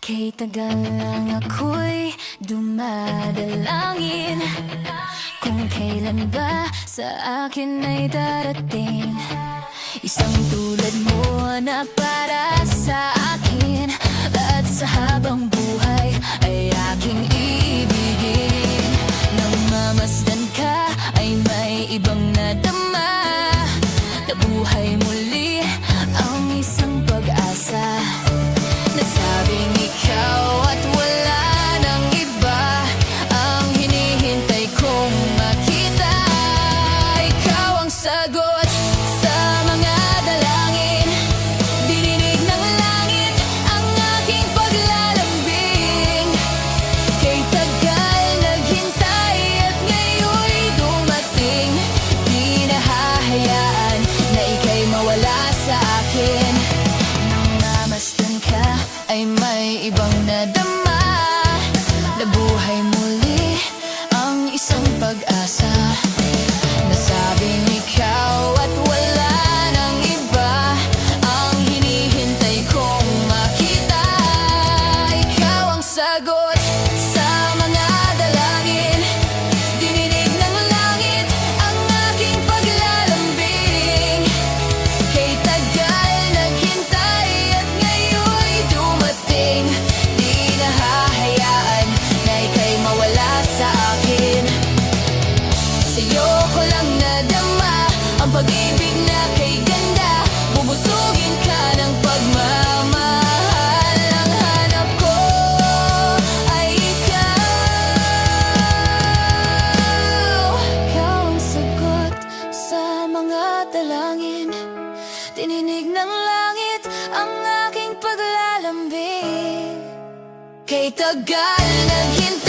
Kay tagal lang ako'y dumadalangin kung kailan ba sa akin ay darating isang tulad mo na para sa akin at sa habang buhay ay aking ibigin. Nang mamasdan ka ay may ibang nadama na buhay muli ang isang pag-asa. Nasabing ikaw at wala nang iba ang hinihintay kong makita. Ikaw ang sagot sa mga dalangin, dininig ng langit ang aking paglalambing. Kay tagal naghintay at ngayon'y dumating, di nahahayaan na ika'y mawala sa akin. Nang mamasdan ka ay may ibang nadama na buhay muli ang isang pag-asa. Nasabing ikaw at wala nang iba ang hinihintay kong makita. Ikaw ang sagot sa mga dalangin, dininig ng langit ang aking paglalambing. Kay tagal naghintay at ngayon'y dumating, di nahahayaan na ika'y mawala sa akin. Sa'yo ko lang nadama ang pag-ibig na kay ganda, bubusugin ka ng pagmamahal. Ang hanap ko ay ikaw. Ikaw ang sagot sa mga dalangin, dininig ng langit ang aking paglalambing. Kay tagal naghintay